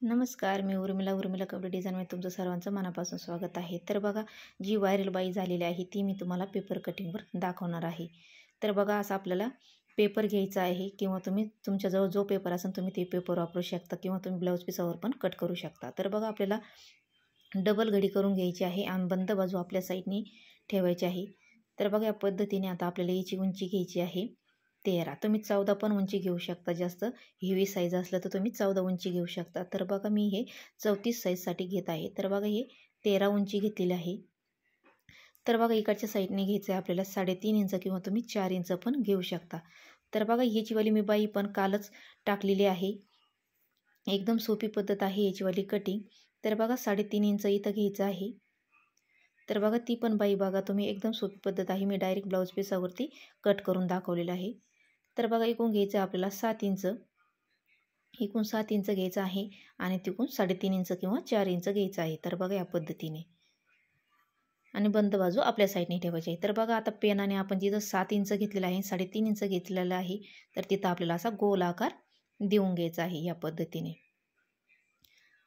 नमस्कार, मी उर्मिला कपडे डिझाईनमध्ये तुमचं सर्वांचं मनापासून स्वागत आहे. तर बघा, जी व्हायरल बाई झालेली आहे ती मी तुम्हाला पेपर कटिंगवर दाखवणार आहे. तर बघा, असं आपल्याला पेपर घ्यायचा आहे किंवा तुम्ही तुमच्याजवळ जो पेपर असेल तुम्ही ते पेपर वापरू शकता किंवा तुम्ही ब्लाऊज पिसावर पण कट करू शकता. तर बघा, आपल्याला डबल घडी करून घ्यायची आहे आणि बंद बाजू आपल्या साईडने ठेवायची आहे. तर बघा, या पद्धतीने आता आपल्याला याची उंची घ्यायची आहे 13. तुम्ही 14 पण उंची घेऊ शकता. जास्त हेवी साईज असलं तर तुम्ही 14 उंची घेऊ शकता. तर बघा, मी हे 34 साईजसाठी घेत आहे. तर बघा, हे 13 उंची घेतलेली आहे. तर बघा, इकडच्या साईडने घ्यायचं आहे आपल्याला 3.5 इंच किंवा तुम्ही 4 इंच पण घेऊ शकता. तर बघा, ह्याचीवाली मी बाई पण कालच टाकलेली आहे. एकदम सोपी पद्धत आहे याचीवाली कटिंग. तर बघा, 3.5 इंच इथं घ्यायचं आहे. तर बघा, ती पण बाई बघा तुम्ही, एकदम सोपी पद्धत आहे. मी डायरेक्ट ब्लाऊज पिसावरती कट करून दाखवलेलं आहे. तर बघा, एकूण घ्यायचं आहे आपल्याला 7 इंच. एकूण 7 इंच घ्यायचं आहे आणि तिकून 3.5 इंच किंवा 4 इंच घ्यायचं आहे. तर बघा, या पद्धतीने आणि बंद बाजू आपल्या साईडने ठेवायची आहे. तर बघा, आता पेनाने आपण जिथं 7 इंच घेतलेलं आहे, 3.5 इंच घेतलेलं आहे, तर तिथं आपल्याला असा गोल आकार देऊन घ्यायचा आहे या पद्धतीने.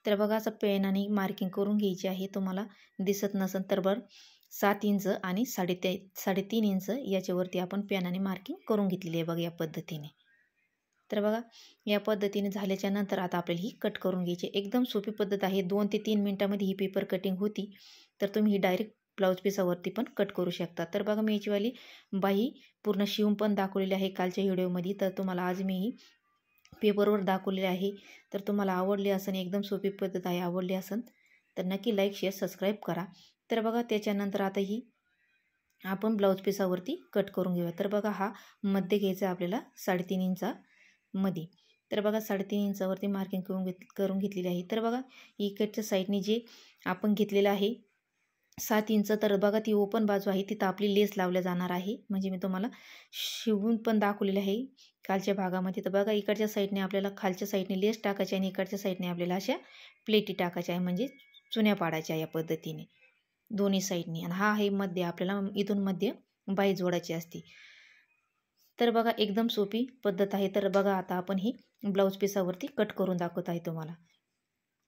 तर बघा, असं पेनाने मार्किंग करून घ्यायची आहे. तुम्हाला दिसत नसेल तर बरं, 7 इंच आणि 3.5 इंच याच्यावरती आपण पेनाने मार्किंग करून घेतलेली आहे बघा या पद्धतीने. तर बघा, या पद्धतीने झाल्याच्या नंतर आता आपल्याला ही कट करून घ्यायची. एकदम सोपी पद्धत आहे. 2 ते 3 मिनटामध्ये ही पेपर कटिंग होती. तर तुम्ही ही डायरेक्ट ब्लाऊज पिसावरती पण कट करू शकता. तर बघा, मी याचीवाली बाही पूर्ण शिवून पण दाखवलेली आहे कालच्या व्हिडिओमध्ये. तर तुम्हाला आज मी ही पेपरवर दाखवलेली आहे. तर तुम्हाला आवडली असेल, एकदम सोपी पद्धत आहे, आवडली असेल तर नक्की लाईक, शेअर, सबस्क्राईब करा. तर बघा, त्याच्यानंतर आता ही आपण ब्लाऊज पिसावरती कट करून घेऊया. तर बघा, हा मध्ये घ्यायचा आपल्याला 3.5 इंचामध्ये. तर बघा, 3.5 इंचावरती मार्किंग करून घेतलेली आहे. तर बघा, इकडच्या साईडने जे आपण घेतलेलं आहे 7 इंच, तर बघा ती ओपन बाजू आहे, तिथं आपली लेस लावल्या जाणार आहे. म्हणजे मी तुम्हाला शिवून पण दाखवलेलं आहे कालच्या भागामध्ये. तर बघा, इकडच्या साईडने आपल्याला खालच्या साईडने लेस टाकायची आणि इकडच्या साईडने आपल्याला अशा प्लेटी टाकायच्या आहे, म्हणजे चुन्या पाडायच्या या पद्धतीने दोन्ही साईडने. आणि हा आहे मध्ये, आपल्याला इथून मध्ये बाई जोडायची असते. तर बघा, एकदम सोपी पद्धत आहे. तर बघा, आता आपण ही ब्लाऊज पिसावरती कट करून दाखवत आहे तुम्हाला.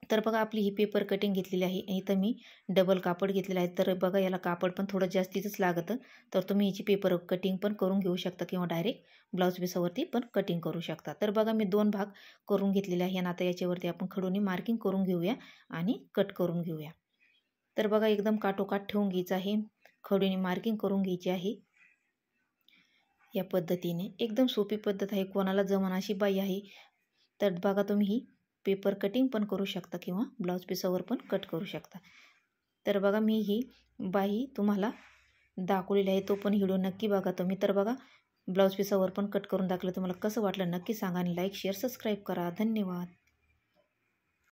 तर बघा, आपली ही पेपर कटिंग घेतलेली आहे. इथं मी डबल कापड घेतलेलं आहे. तर बघा, याला कापड पण थोडं जास्तीचंच लागतं. तर तुम्ही याची पेपर कटिंग पण करून घेऊ शकता किंवा डायरेक्ट ब्लाऊज पिसावरती पण कटिंग करू शकता. तर बघा, मी 2 भाग करून घेतलेले आहे आणि आता याच्यावरती आपण खडूनी मार्किंग करून घेऊया आणि कट करून घेऊया. तर बघा, एकदम काठोकाठ ठेवून घ्यायचं आहे, खडूनी मार्किंग करून घ्यायची आहे या पद्धतीने. एकदम सोपी पद्धत आहे, कोणाला जमन अशी बाई आहे. तर बघा, तुम्ही ही पेपर कटिंग पण करू शकता किंवा ब्लाऊज पिसावर पण कट करू शकता. तर बघा, मी ही बाही तुम्हाला दाखवलेली आहे, तो पण व्हिडिओ नक्की बघा तुम्ही. तर बघा, ब्लाऊज पिसावर पण कट करून दाखवलं. तुम्हाला कसं वाटलं नक्की सांगा आणि लाईक, शेअर, सबस्क्राईब करा. धन्यवाद.